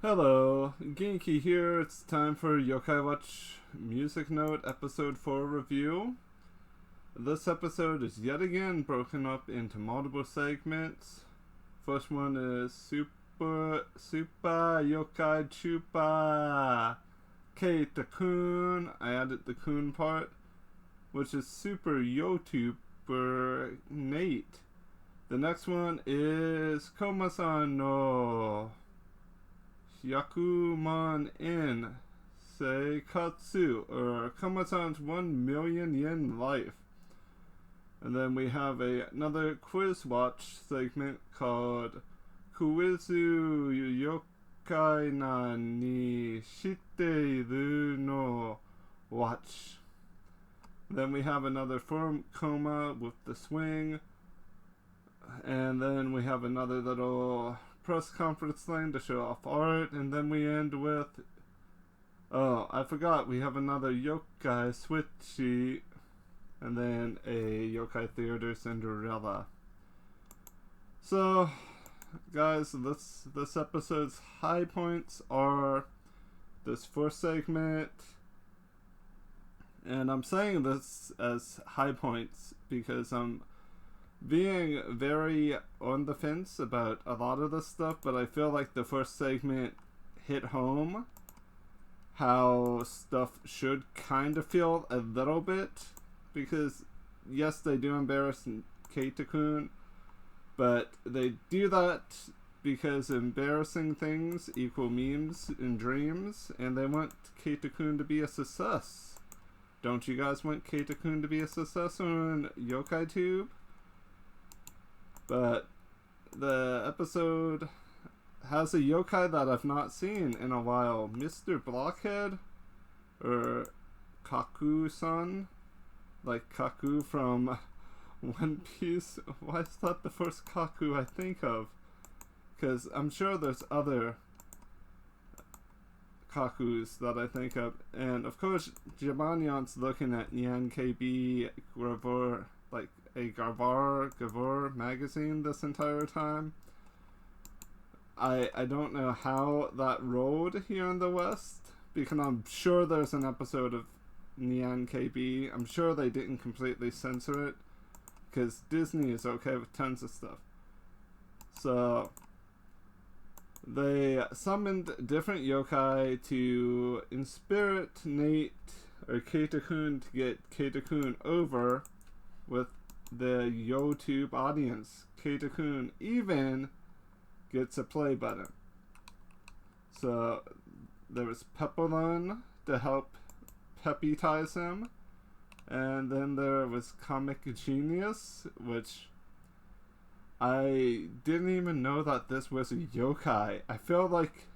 Hello, Genki here. It's time for Yokai Watch Music Note Episode 4 review. This episode is yet again broken up into multiple segments. First one is Super Yokai Chupa Keita-kun. I added the kun part, which is Super YouTuber Nate. The next one is Koma-San no Yakuman in Seikatsu, or Koma-san's 1 million yen life. And then we have another quiz watch segment called Kuizu Yokai na ni shiteiru no watch. Then we have another from Koma with the swing. And then we have another little press conference thing to show off art, and then we end with, oh, I forgot, we have another yokai switchy, and then a yokai theater Cinderella. So, guys, this episode's high points are this first segment, and I'm saying this as high points because I'm being very on the fence about a lot of this stuff, but I feel like the first segment hit home how stuff should kind of feel a little bit, because yes, they do embarrass Keita-kun, but they do that because embarrassing things equal memes and dreams, and they want Keita-kun to be a success. Don't you guys want Keita-kun to be a success on Yokai Tube? But the episode has a yokai that I've not seen in a while. Mr. Blockhead, or Kaku-san, like Kaku from One Piece. Why is that the first Kaku I think of? Because I'm sure there's other Kakus that I think of. And of course, Jibanyan's looking at Nyan KB Gravor, like a Gavor magazine this entire time. I don't know how that rolled here in the West, because I'm sure there's an episode of Nyan KB. I'm sure they didn't completely censor it, because Disney is okay with tons of stuff. So they summoned different yokai to inspirit Nate or Keita-kun to get Keita-kun over with the YouTube audience. Keita-kun even gets a play button. So there was Pepperlon to help Peppy-tize him, and then there was Comic Genius, which I didn't even know that this was a yokai. I feel like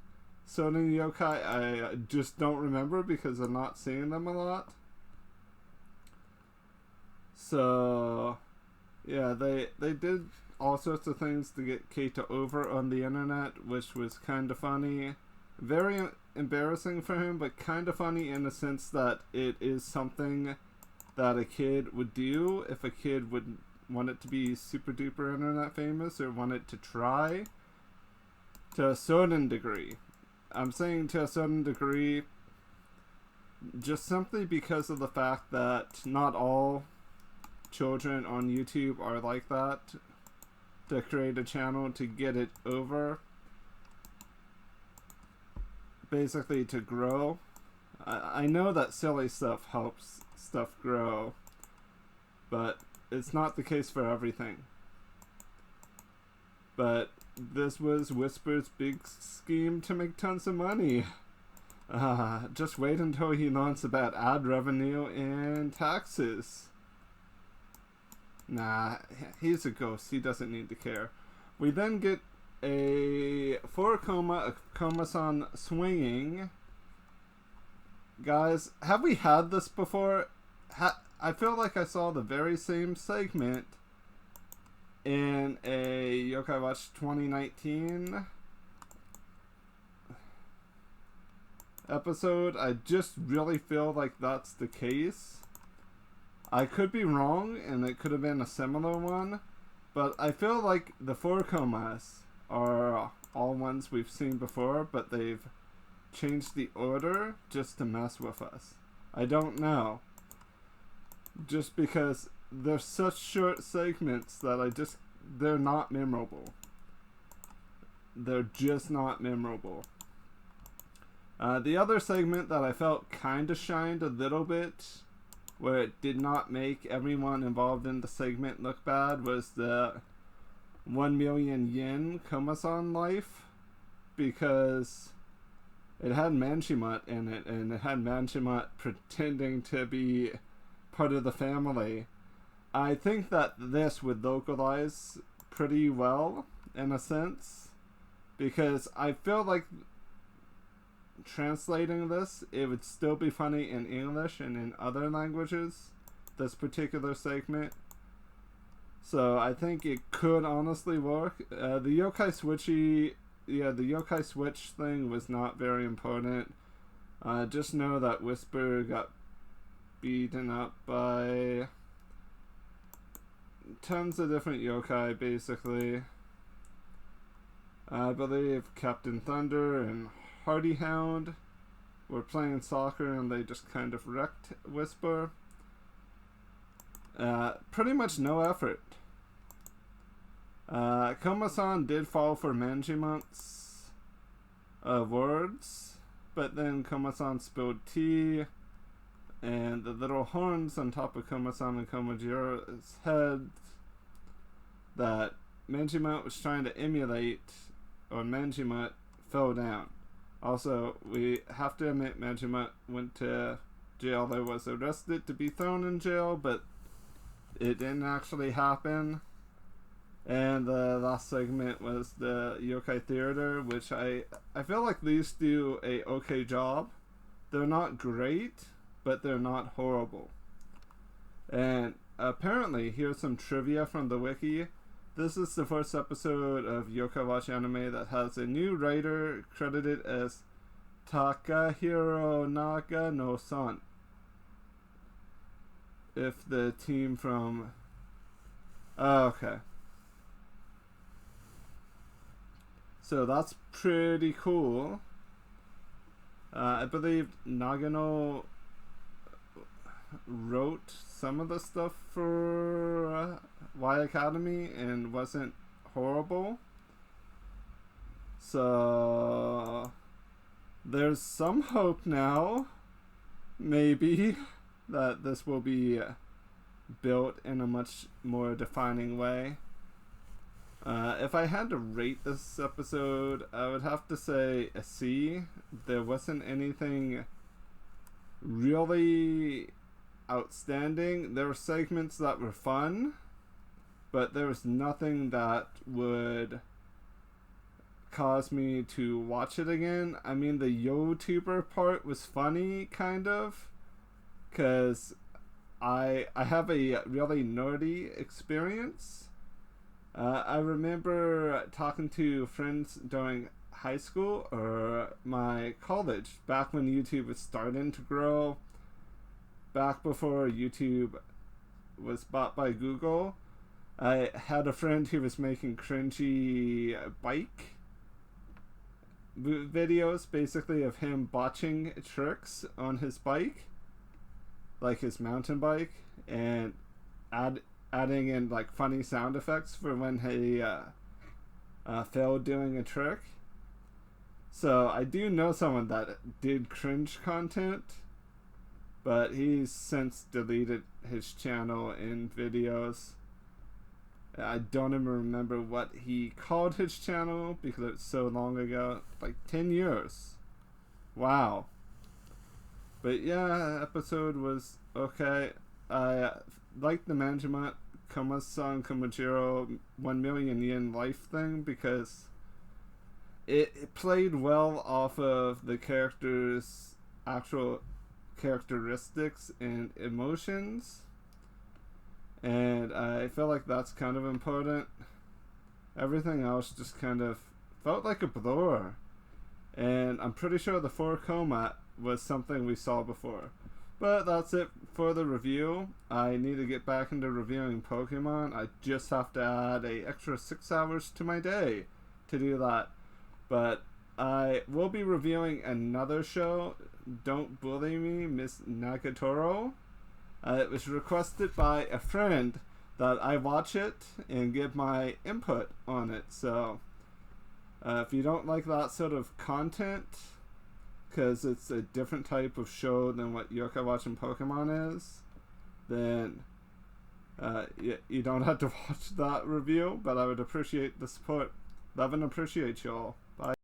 certain yokai I just don't remember because I'm not seeing them a lot. So yeah, they did all sorts of things to get Keita over on the internet, which was kind of funny. Very embarrassing for him, but kind of funny in the sense that it is something that a kid would do if a kid would want it to be super duper internet famous, or want it to try to a certain degree. I'm saying to a certain degree just simply because of the fact that not all children on YouTube are like that, to create a channel to get it over, basically to grow. I know that silly stuff helps stuff grow, but it's not the case for everything. But this was Whisper's big scheme to make tons of money. Just wait until he learns about ad revenue and taxes. Nah, he's a ghost. He doesn't need to care. We then get a Koma-san swinging. Guys, have we had this before? I feel like I saw the very same segment in a Yokai Watch 2019 episode. I just really feel like that's the case. I could be wrong, and it could have been a similar one, but I feel like the four Komas are all ones we've seen before, but they've changed the order just to mess with us. I don't know. Just because they're such short segments that they're not memorable. They're just not memorable. The other segment that I felt kind of shined a little bit, where it did not make everyone involved in the segment look bad, was the 1 million yen Koma-San life, because it had Manchimut in it, and it had Manchimut pretending to be part of the family. I think that this would localize pretty well, in a sense, because I feel like translating this, it would still be funny in English and in other languages, this particular segment. So I think it could honestly work. The yokai switch thing was not very important. Just know that Whisper got beaten up by tons of different yokai, basically. I believe Captain Thunder and Hardy Hound were playing soccer and they just kind of wrecked Whisper. Pretty much no effort. Koma-San did fall for Manjimut's words, but then Koma-San spilled tea, and the little horns on top of Koma-San and Koma-Jirou's heads that Manjimut was trying to emulate, or Manjimut, fell down. Also, we have to admit Manjimut went to jail. There was arrested to be thrown in jail, but it didn't actually happen. And the last segment was the Yokai Theater, which I feel like these do a okay job. They're not great, but they're not horrible. And apparently, here's some trivia from the wiki. This is the first episode of Yokai Watch Anime that has a new writer credited as Takahiro Nagano-san. If the team from... Oh, okay. So that's pretty cool. I believe Nagano wrote some of the stuff for Y Academy and wasn't horrible. So there's some hope now, maybe, that this will be built in a much more defining way. If I had to rate this episode, I would have to say a C. There wasn't anything really outstanding. There were segments that were fun, but there was nothing that would cause me to watch it again. I mean, the YouTuber part was funny, kind of, because I have a really nerdy experience. I remember talking to friends during high school or my college, back when YouTube was starting to grow, back before YouTube was bought by Google. I had a friend who was making cringy bike videos, basically of him botching tricks on his bike, like his mountain bike, and adding in like funny sound effects for when he failed doing a trick. So I do know someone that did cringe content, but he's since deleted his channel and videos. I don't even remember what he called his channel because it's so long ago, like 10 years. Wow. But yeah, episode was okay. I liked the Management Koma-San Koma-Jirou 1 million yen life thing because it played well off of the characters' actual characteristics and emotions, and I feel like that's kind of important. Everything else just kind of felt like a blur, and I'm pretty sure the 4 Koma was something we saw before. But that's it for the review. I need to get back into reviewing Pokemon. I just have to add an extra 6 hours to my day to do that. But I will be reviewing another show, Don't Bully Me, Miss Nagatoro. It was requested by a friend that I watch it and give my input on it. So if you don't like that sort of content, because it's a different type of show than what Yokai Watching Pokemon is, then you don't have to watch that review, but I would appreciate the support. Love and appreciate y'all.